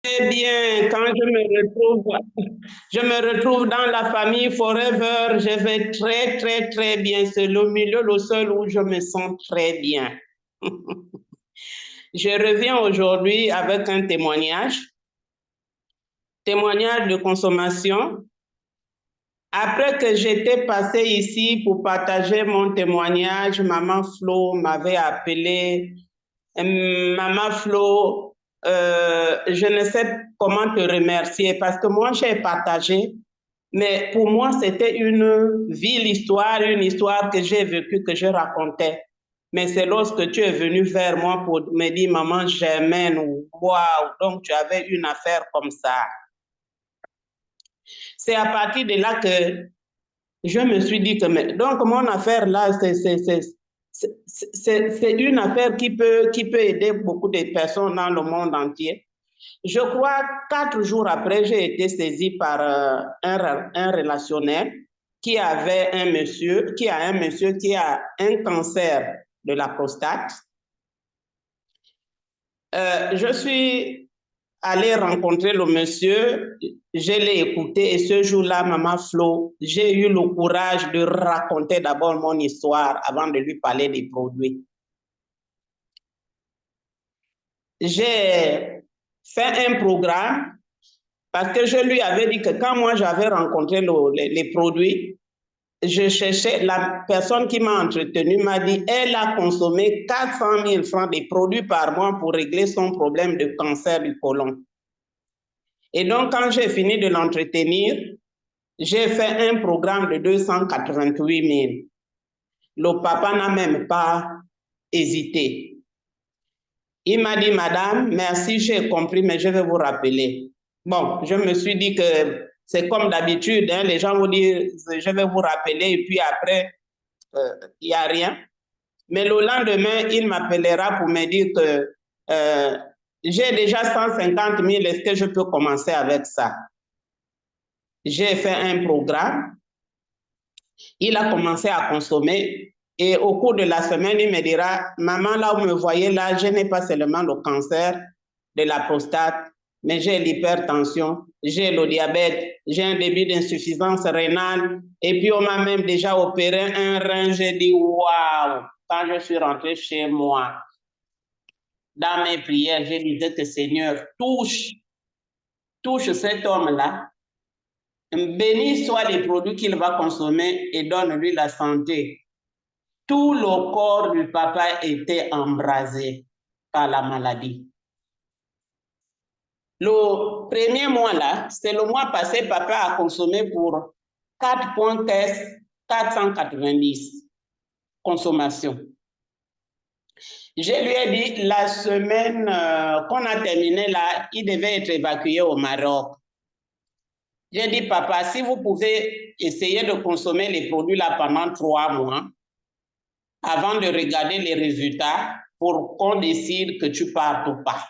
Très bien, quand je me retrouve dans la famille Forever, je vais très bien. C'est le milieu, le seul où je me sens très bien. Je reviens aujourd'hui avec un témoignage de consommation. Après que j'étais passée ici pour partager mon témoignage, Maman Flo m'avait appelé. Maman Flo, je ne sais comment te remercier parce que moi, j'ai partagé, mais pour moi, c'était une ville histoire, une histoire que j'ai vécue, que je racontais. Mais c'est lorsque tu es venu vers moi pour me dire, maman, j'aime, waouh, donc tu avais une affaire comme ça. C'est à partir de là que je me suis dit que, donc mon affaire là, c'est une affaire qui peut aider beaucoup de personnes dans le monde entier. Je crois 4 jours après, j'ai été saisie par un relationnel qui avait un monsieur qui a un cancer de la prostate. Je suis allée rencontrer le monsieur, je l'ai écouté et ce jour-là, Maman Flo, j'ai eu le courage de raconter d'abord mon histoire avant de lui parler des produits. J'ai fait un programme parce que je lui avais dit que quand moi j'avais rencontré les produits, je cherchais, la personne qui m'a entretenu m'a dit elle a consommé 400 000 francs de produits par mois pour régler son problème de cancer du côlon. Et donc, quand j'ai fini de l'entretenir, j'ai fait un programme de 288 000. Le papa n'a même pas hésité. Il m'a dit, madame, merci, j'ai compris, mais je vais vous rappeler. Bon, je me suis dit que c'est comme d'habitude, hein, les gens vont dire, je vais vous rappeler, et puis après, il n'y a rien. Mais le lendemain, il m'appellera pour me dire que j'ai déjà 150 000, est-ce que je peux commencer avec ça? J'ai fait un programme. Il a commencé à consommer et au cours de la semaine, il me dira, maman, là où vous me voyez là, je n'ai pas seulement le cancer de la prostate, mais j'ai l'hypertension, j'ai le diabète, j'ai un début d'insuffisance rénale et puis on m'a même déjà opéré un rein. J'ai dit, waouh, quand je suis rentrée chez moi, dans mes prières, je disais que Seigneur, touche cet homme-là. Béni soit les produits qu'il va consommer et donne-lui la santé. Tout le corps du papa était embrasé par la maladie. Le premier mois là, c'est le mois passé, papa a consommé pour 4,490 consommation. Je lui ai dit, la semaine qu'on a terminé là, il devait être évacué au Maroc. J'ai dit, papa, si vous pouvez essayer de consommer les produits là pendant 3 mois, avant de regarder les résultats pour qu'on décide que tu partes ou pas.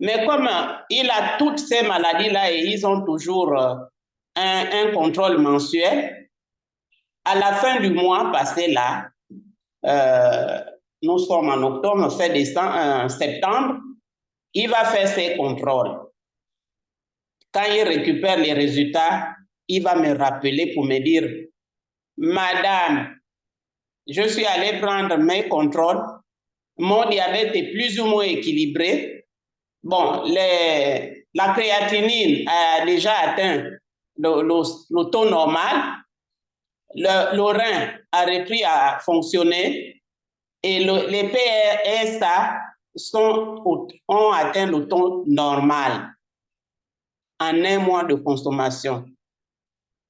Mais comme il a toutes ces maladies-là et ils ont toujours un contrôle mensuel, à la fin du mois passé là, nous sommes en octobre, fin décembre, septembre, il va faire ses contrôles. Quand il récupère les résultats, il va me rappeler pour me dire, madame, je suis allé prendre mes contrôles, mon diabète est plus ou moins équilibré. Bon, la créatinine a déjà atteint le taux normal, le rein a repris à fonctionner et les PSA ont atteint le taux normal en un mois de consommation.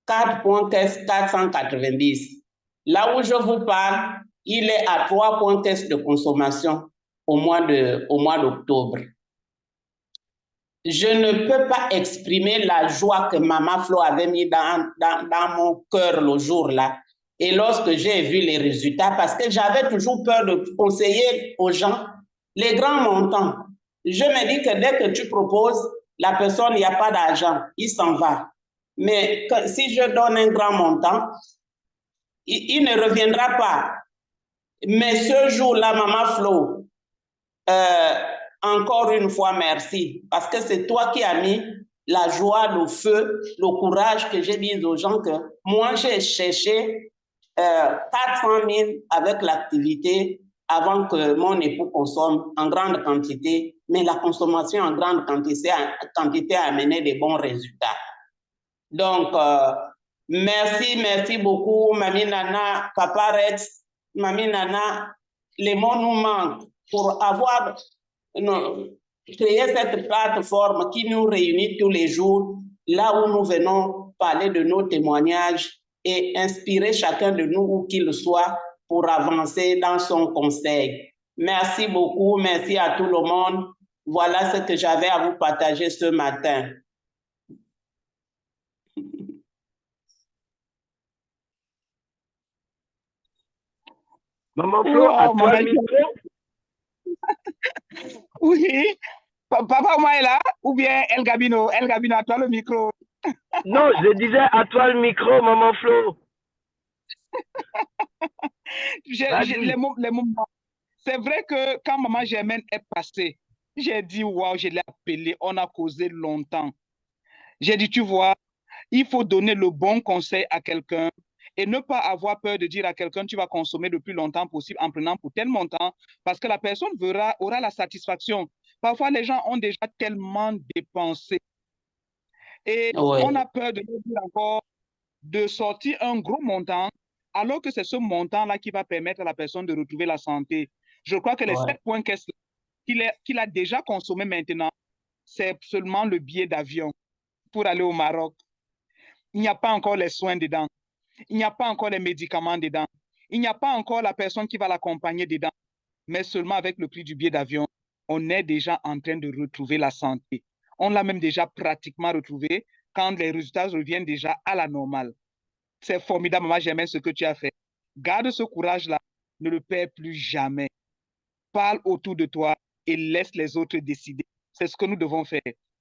4,490. Là où je vous parle, il est à 3 tests de consommation au mois d'octobre. Je ne peux pas exprimer la joie que Maman Flo avait mis dans mon cœur le jour-là. Et lorsque j'ai vu les résultats, parce que j'avais toujours peur de conseiller aux gens les grands montants. Je me dis que dès que tu proposes, la personne, il n'y a pas d'argent, il s'en va. Mais si je donne un grand montant, il ne reviendra pas. Mais ce jour-là, Maman Flo, encore une fois, merci. Parce que c'est toi qui as mis la joie, le feu, le courage que j'ai dit aux gens que moi, j'ai cherché 400 000 avec l'activité avant que mon époux consomme en grande quantité. Mais la consommation en grande quantité a amené des bons résultats. Donc, merci beaucoup, Mamie Nana, Papa Rex, Mamie Nana. Les mots nous manquent pour avoir créé cette plateforme qui nous réunit tous les jours, là où nous venons parler de nos témoignages et inspirer chacun de nous, où qu'il soit, pour avancer dans son conseil. Merci beaucoup, merci à tout le monde. Voilà ce que j'avais à vous partager ce matin. Maman Flo, à toi le micro. Oui. Papa Oma est là ou bien El Gabino? El Gabino, à toi le micro. Non, je disais à toi le micro, Maman Flo. Les moments. C'est vrai que quand Maman Germaine est passée, j'ai dit, waouh, je l'ai appelée, on a causé longtemps. J'ai dit, tu vois, il faut donner le bon conseil à quelqu'un et ne pas avoir peur de dire à quelqu'un, tu vas consommer le plus longtemps possible en prenant pour tel montant, parce que la personne aura la satisfaction. Parfois, les gens ont déjà tellement dépensé et on a peur de dire encore de sortir un gros montant, alors que c'est ce montant-là qui va permettre à la personne de retrouver la santé. Je crois que les 7 points qu'il a déjà consommés maintenant, c'est seulement le billet d'avion pour aller au Maroc. Il n'y a pas encore les soins dedans. Il n'y a pas encore les médicaments dedans. Il n'y a pas encore la personne qui va l'accompagner dedans. Mais seulement avec le prix du billet d'avion, on est déjà en train de retrouver la santé. On l'a même déjà pratiquement retrouvé quand les résultats reviennent déjà à la normale. C'est formidable, Maman Germaine, ce que tu as fait. Garde ce courage-là. Ne le perds plus jamais. Parle autour de toi et laisse les autres décider. C'est ce que nous devons faire.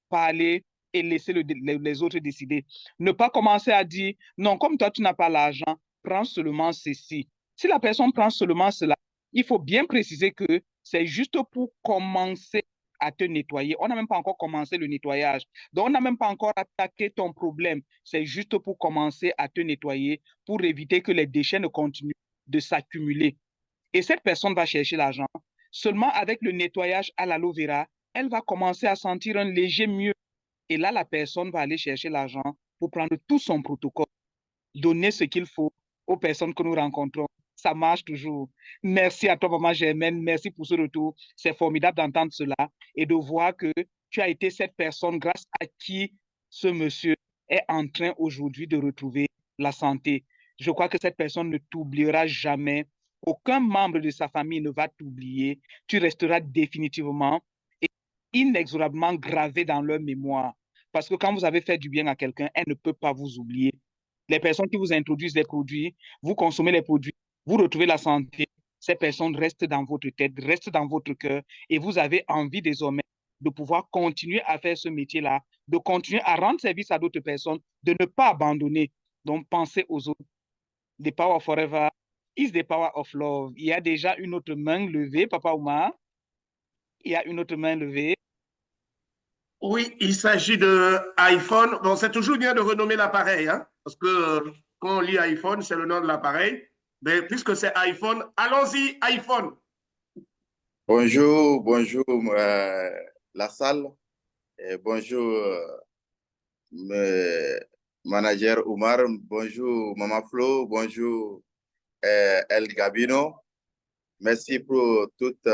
Parler et laisser les autres décider. Ne pas commencer à dire, non, comme toi, tu n'as pas l'argent, prends seulement ceci. Si la personne prend seulement cela, il faut bien préciser que c'est juste pour commencer à te nettoyer. On n'a même pas encore commencé le nettoyage. Donc, on n'a même pas encore attaqué ton problème. C'est juste pour commencer à te nettoyer, pour éviter que les déchets ne continuent de s'accumuler. Et cette personne va chercher l'argent. Seulement avec le nettoyage à l'aloe vera, elle va commencer à sentir un léger mieux. Et là, la personne va aller chercher l'argent pour prendre tout son protocole, donner ce qu'il faut aux personnes que nous rencontrons. Ça marche toujours. Merci à toi, Maman Germaine. Merci pour ce retour. C'est formidable d'entendre cela et de voir que tu as été cette personne grâce à qui ce monsieur est en train aujourd'hui de retrouver la santé. Je crois que cette personne ne t'oubliera jamais. Aucun membre de sa famille ne va t'oublier. Tu resteras définitivement et inexorablement gravé dans leur mémoire. Parce que quand vous avez fait du bien à quelqu'un, elle ne peut pas vous oublier. Les personnes qui vous introduisent les produits, vous consommez les produits, vous retrouvez la santé. Ces personnes restent dans votre tête, restent dans votre cœur et vous avez envie désormais de pouvoir continuer à faire ce métier-là, de continuer à rendre service à d'autres personnes, de ne pas abandonner. Donc, pensez aux autres. The power of forever is the power of love. Il y a déjà une autre main levée, Papa Oumar. Il y a une autre main levée. Oui, il s'agit de iPhone. Bon, c'est toujours bien de renommer l'appareil, hein, parce que quand on lit iPhone, c'est le nom de l'appareil. Mais puisque c'est iPhone, allons-y, iPhone. Bonjour, bonjour la salle. Et bonjour manager Oumar. Bonjour Maman Flo. Bonjour El Gabino. Merci pour toutes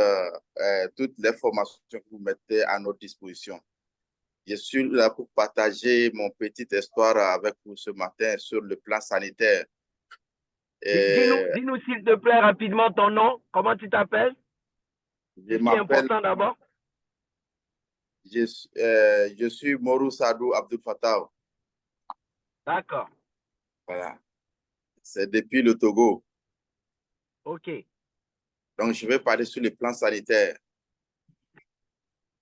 les formations que vous mettez à notre disposition. Je suis là pour partager mon petite histoire avec vous ce matin sur le plan sanitaire. Dis-nous s'il te plaît rapidement ton nom. Comment tu t'appelles? Je m'appelle. Important d'abord. Je suis Morou Sadou Abdul Fattah. D'accord. Voilà. C'est depuis le Togo. OK. Donc, je vais parler sur le plan sanitaire.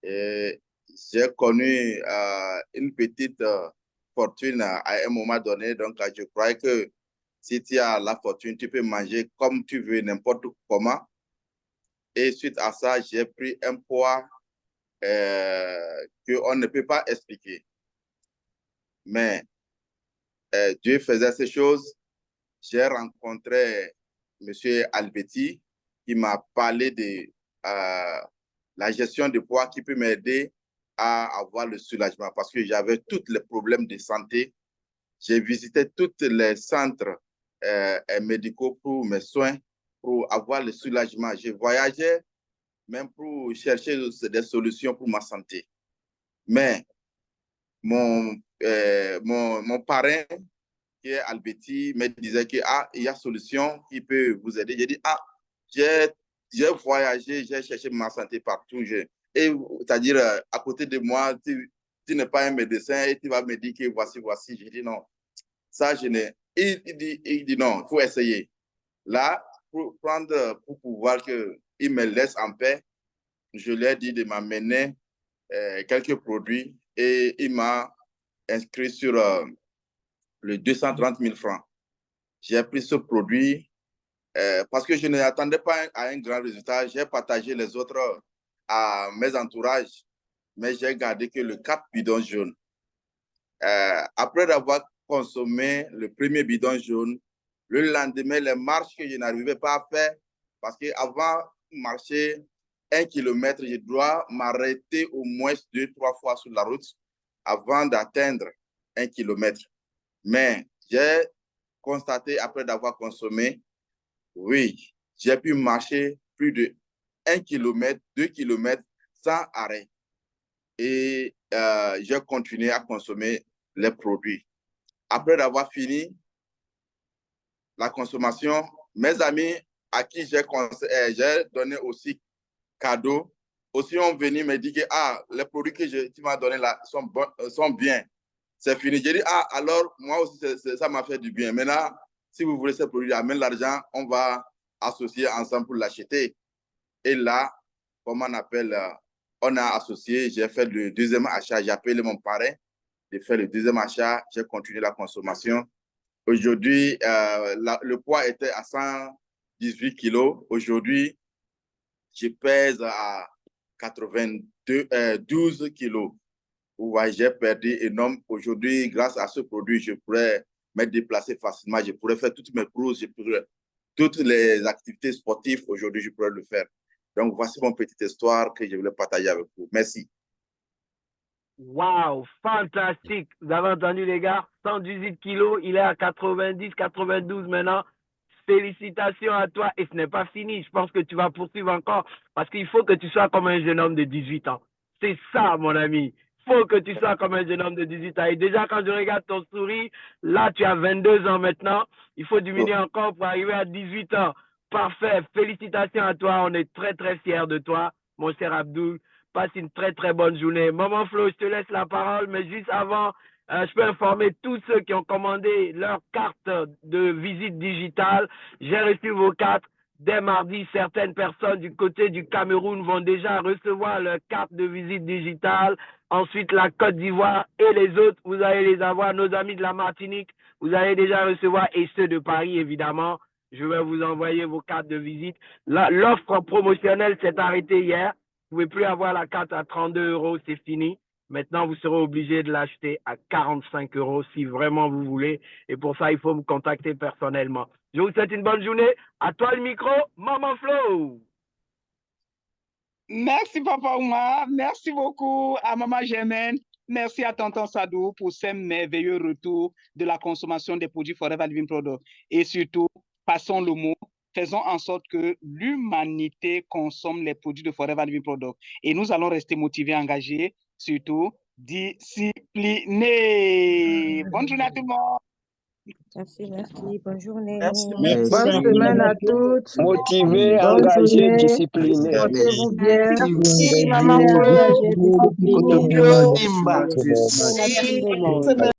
J'ai connu une petite fortune à un moment donné. Donc, je crois que si tu as la fortune, tu peux manger comme tu veux, n'importe comment. Et suite à ça, j'ai pris un poids qu'on ne peut pas expliquer. Mais Dieu faisait ces choses. J'ai rencontré M. Albetti qui m'a parlé de la gestion de poids qui peut m'aider à avoir le soulagement parce que j'avais tous les problèmes de santé. J'ai visité tous les centres médicaux pour mes soins, pour avoir le soulagement. J'ai voyagé même pour chercher des solutions pour ma santé. Mais mon parrain, qui est Albetti, me disait qu'il y a solution qui peut vous aider. J'ai dit, j'ai voyagé, j'ai cherché ma santé partout. C'est-à-dire, à côté de moi, tu n'es pas un médecin et tu vas me dire que voici. J'ai dit non, ça, je n'ai. Il dit non, il faut essayer. Là, pour pouvoir qu'il me laisse en paix, je lui ai dit de m'amener quelques produits et il m'a inscrit sur le 230 000 francs. J'ai pris ce produit parce que je n'attendais pas à un grand résultat. J'ai partagé les autres à mes entourages, mais j'ai gardé que le 4 bidons jaunes. Après avoir consommé le premier bidon jaune, le lendemain, les marches que je n'arrivais pas à faire, parce qu'avant de marcher 1 kilomètre, je dois m'arrêter au moins 2-3 fois sur la route avant d'atteindre 1 kilomètre. Mais j'ai constaté, après d'avoir consommé, oui, j'ai pu marcher plus de 1 kilomètre, 2 kilomètres sans arrêt. Et j'ai continué à consommer les produits. Après d'avoir fini la consommation, mes amis à qui j'ai donné aussi cadeau, aussi ont venu me dire que les produits que tu m'as donnés là sont bien. C'est fini. J'ai dit, alors moi aussi, ça m'a fait du bien. Maintenant, si vous voulez ces produits, amène l'argent, on va associer ensemble pour l'acheter. Et là, comme on appelle, on a associé, j'ai fait le deuxième achat, j'ai appelé mon parrain, j'ai fait le deuxième achat, j'ai continué la consommation. Aujourd'hui, le poids était à 118 kilos. Aujourd'hui, je pèse à 12 kilos. J'ai perdu énorme. Aujourd'hui, grâce à ce produit, je pourrais me déplacer facilement. Je pourrais faire toutes mes courses, toutes les activités sportives. Aujourd'hui, je pourrais le faire. Donc, voici mon petite histoire que je voulais partager avec vous. Merci. Waouh, fantastique. Vous avez entendu, les gars, 118 kilos, il est à 90, 92 maintenant. Félicitations à toi. Et ce n'est pas fini. Je pense que tu vas poursuivre encore parce qu'il faut que tu sois comme un jeune homme de 18 ans. C'est ça, mon ami. Il faut que tu sois comme un jeune homme de 18 ans. Et déjà, quand je regarde ton sourire, là, tu as 22 ans maintenant. Il faut diminuer encore pour arriver à 18 ans. Parfait. Félicitations à toi. On est très, très fiers de toi, mon cher Abdul. Passe une très, très bonne journée. Maman Flo, je te laisse la parole, mais juste avant, je peux informer tous ceux qui ont commandé leur carte de visite digitale. J'ai reçu vos cartes. Dès mardi, certaines personnes du côté du Cameroun vont déjà recevoir leur carte de visite digitale. Ensuite, la Côte d'Ivoire et les autres, vous allez les avoir. Nos amis de la Martinique, vous allez déjà recevoir. Et ceux de Paris, évidemment. Je vais vous envoyer vos cartes de visite. L'offre promotionnelle s'est arrêtée hier. Vous ne pouvez plus avoir la carte à 32 €, c'est fini. Maintenant, vous serez obligé de l'acheter à 45 € si vraiment vous voulez. Et pour ça, il faut me contacter personnellement. Je vous souhaite une bonne journée. À toi le micro, Maman Flo. Merci, Papa Oumar. Merci beaucoup à Maman Germaine. Merci à Tonton Sadou pour ces merveilleux retours de la consommation des produits Forever Living Product. Et surtout, passons le mot. Faisons en sorte que l'humanité consomme les produits de Forever Living Product. Et nous allons rester motivés, engagés, surtout disciplinés. Bonne journée à tout le monde. Merci. Bonne journée. Merci. Bonne semaine à toutes. Motivés, Bonne engagés, journée. disciplinés. Portez-vous bien. Merci, Maman Flo, engagée, disciplinée. Yo, Dimba. Bonne journée à tout le monde.